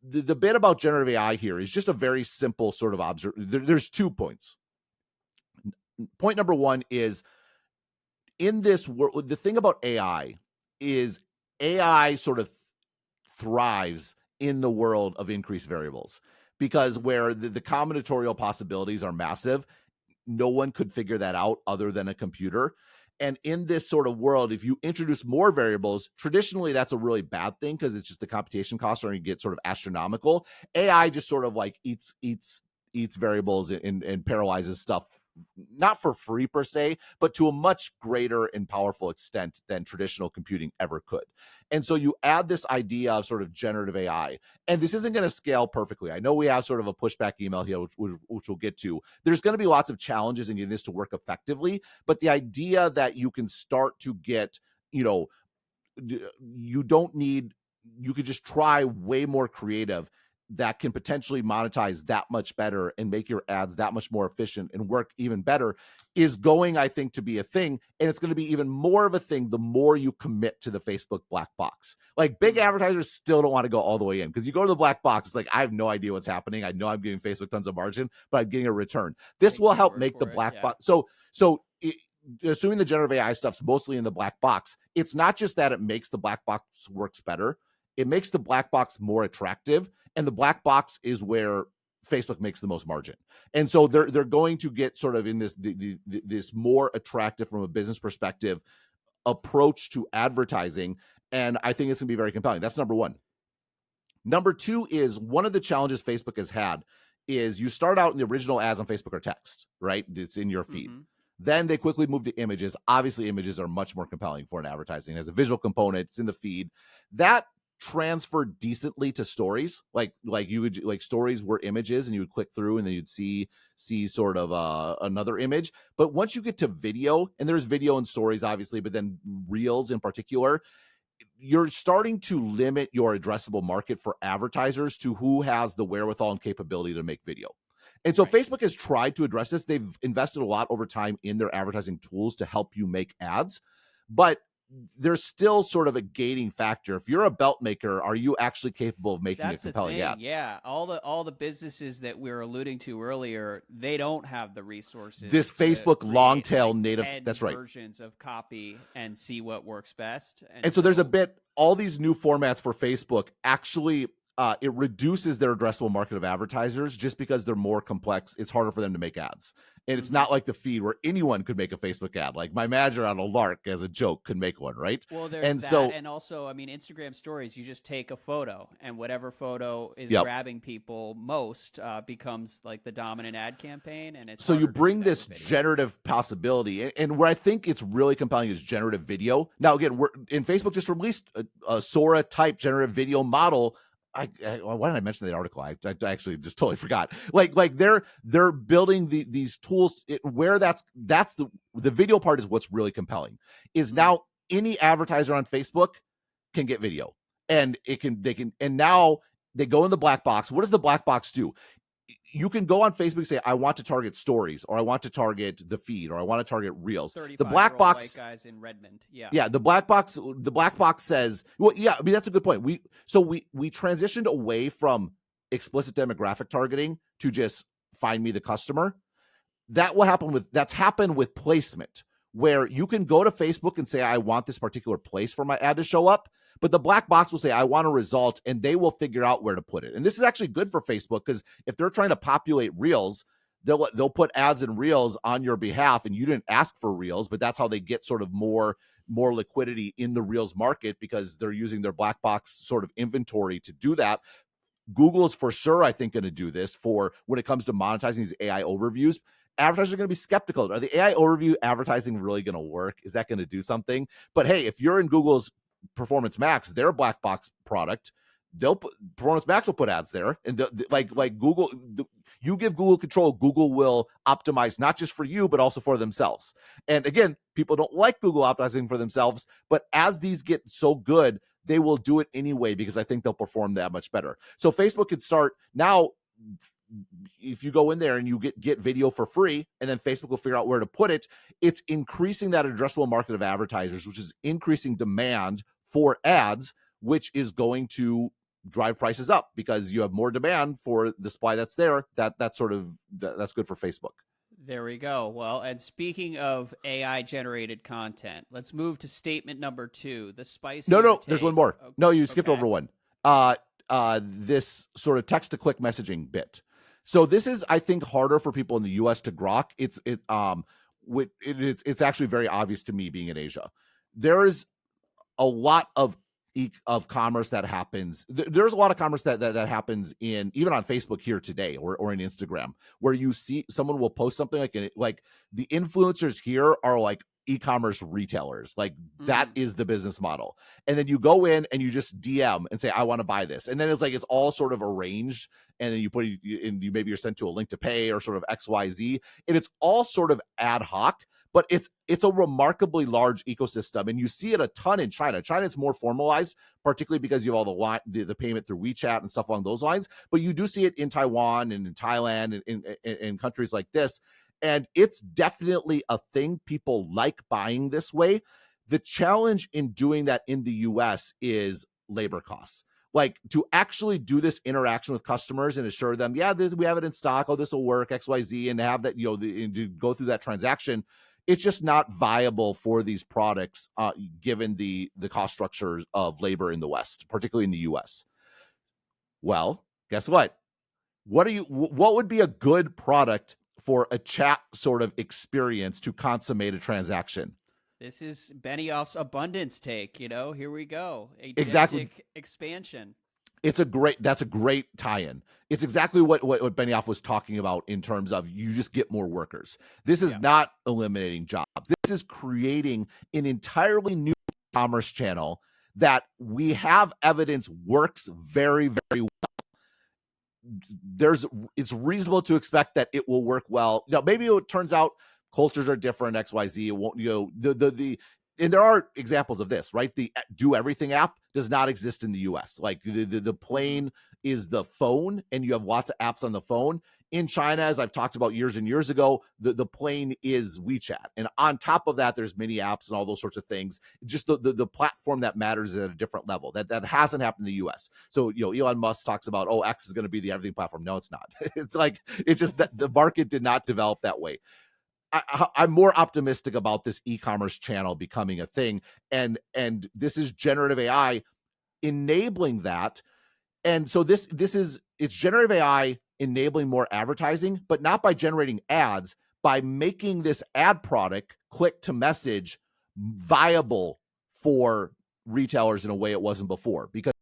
the bit about generative AI here is just a very simple sort of there's 2 points. Point number one is, in this world, the thing about AI is AI sort of thrives in the world of increased variables, because where the combinatorial possibilities are massive, no one could figure that out other than a computer. And in this sort of world, if you introduce more variables, traditionally that's a really bad thing because it's just the computation costs are going to get sort of astronomical. AI just sort of like eats variables and paralyzes stuff, not for free per se, but to a much greater and powerful extent than traditional computing ever could. And so you add this idea of sort of generative AI, and this isn't going to scale perfectly. I know we have sort of a pushback email here, which we'll get to. There's going to be lots of challenges in getting this to work effectively, but the idea that you can start to get, you could just try way more creative that can potentially monetize that much better and make your ads that much more efficient and work even better is going, I think, to be a thing. And it's going to be even more of a thing the more you commit to the Facebook black box. Like, big advertisers still don't want to go all the way in, because you go to the black box, it's like, I have no idea what's happening. I know I'm giving Facebook tons of margin, but I'm getting a return. This will help make the black box. Assuming the generative AI stuff's mostly in the black box, it's not just that it makes the black box works better, it makes the black box more attractive. And the black box is where Facebook makes the most margin. And so they're going to get sort of in this more attractive from a business perspective approach to advertising. And I think it's going to be very compelling. That's number one. Number two is, one of the challenges Facebook has had is you start out in the original ads on Facebook are text, right? It's in your feed. Mm-hmm. Then they quickly move to images. Obviously, images are much more compelling for an advertising. It has a visual component. It's in the feed. That transferred decently to stories. Like you would, like, stories were images, and you would click through and then you'd see sort of another image. But once you get to video, and there's video and stories obviously, but then reels in particular, you're starting to limit your addressable market for advertisers to who has the wherewithal and capability to make video. And so Facebook has tried to address this. They've invested a lot over time in their advertising tools to help you make ads, but there's still sort of a gating factor. If you're a belt maker, are you actually capable of making a compelling ad? Yeah, all the businesses that we were alluding to earlier, they don't have the resources. This Facebook long tail native, that's right, versions of copy and see what works best. And so there's a bit, all these new formats for Facebook actually, it reduces their addressable market of advertisers just because they're more complex. It's harder for them to make ads. And it's not like the feed where anyone could make a Facebook ad. Like my manager on a lark as a joke could make one, right? Well, there's that. And also, I mean, Instagram stories, you just take a photo, and whatever photo is grabbing people most becomes like the dominant ad campaign. And it's so you bring this generative possibility. And where I think it's really compelling is generative video. Now, again, Facebook just released a Sora type generative video model. Why didn't I mention that article? I actually just totally forgot. Like they're building these tools where that's the video part is what's really compelling. Is now any advertiser on Facebook can get video, and and now they go in the black box. What does the black box do? You can go on Facebook and say, I want to target stories, or I want to target the feed, or I want to target reels. The black box, white guys in Redmond. The black box says, well, yeah, I mean, that's a good point. We transitioned away from explicit demographic targeting to just find me the customer. That's happened with placement, where you can go to Facebook and say, I want this particular place for my ad to show up. But the black box will say, I want a result, and they will figure out where to put it. And this is actually good for Facebook, because if they're trying to populate reels, they'll put ads in reels on your behalf, and you didn't ask for reels, but that's how they get sort of more liquidity in the reels market, because they're using their black box sort of inventory to do that. Google is for sure, I think, going to do this for when it comes to monetizing these AI overviews. Advertisers are going to be skeptical. Are the AI overview advertising really going to work? Is that going to do something? But hey, if you're in Google's Performance Max, their black box product, Performance Max will put ads there, and like Google, you give Google control, Google will optimize not just for you but also for themselves. And again, people don't like Google optimizing for themselves, but as these get so good, they will do it anyway, because I think they'll perform that much better. So Facebook can start now. If you go in there and you get video for free, and then Facebook will figure out where to put it, it's increasing that addressable market of advertisers, which is increasing demand for ads, which is going to drive prices up because you have more demand for the supply that's there. That's good for Facebook. There we go. Well, and speaking of AI generated content, let's move to statement number 2. The spicier No, take. there's one more. Okay. No, you skipped over one. This sort of text to click messaging bit. So this is, I think, harder for people in the US to grok. It's actually very obvious to me being in Asia. There is a lot of commerce that happens. There's a lot of commerce that happens in, even on Facebook here today, or in Instagram, where you see someone will post something like the influencers here are like e-commerce retailers. Like that is the business model. And then you go in and you just DM and say, I want to buy this. And then it's all sort of arranged. And then you put in, maybe you're sent to a link to pay or sort of XYZ. And it's all sort of ad hoc. But it's a remarkably large ecosystem, and you see it a ton in China. China is more formalized, particularly because you have all the payment through WeChat and stuff along those lines. But you do see it in Taiwan and in Thailand and in countries like this, and it's definitely a thing. People like buying this way. The challenge in doing that in the US is labor costs. Like to actually do this interaction with customers and assure them, yeah, we have it in stock. Oh, this will work, XYZ, and have that, to go through that transaction. It's just not viable for these products, given the cost structure of labor in the West, particularly in the US. Well, guess what? What would be a good product for a chat sort of experience to consummate a transaction? This is Benioff's abundance take. Here we go. Exactly. Expansion. That's a great tie-in. It's exactly what Benioff was talking about in terms of you just get more workers. This is not eliminating jobs. This is creating an entirely new commerce channel that we have evidence works very, very well. It's reasonable to expect that it will work well. Now, maybe it turns out cultures are different, XYZ. It won't, and there are examples of this, right? The Do Everything app does not exist in the US. Like the plane is the phone, and you have lots of apps on the phone. In China, as I've talked about years and years ago, the plane is WeChat. And on top of that, there's mini apps and all those sorts of things. Just the platform that matters at a different level. That hasn't happened in the US. So, Elon Musk talks about, X is going to be the everything platform. No, it's not. It's just that the market did not develop that way. I'm more optimistic about this e-commerce channel becoming a thing, and this is generative AI enabling that. And so it's generative AI enabling more advertising, but not by generating ads, by making this ad product, click to message, viable for retailers in a way it wasn't before. Because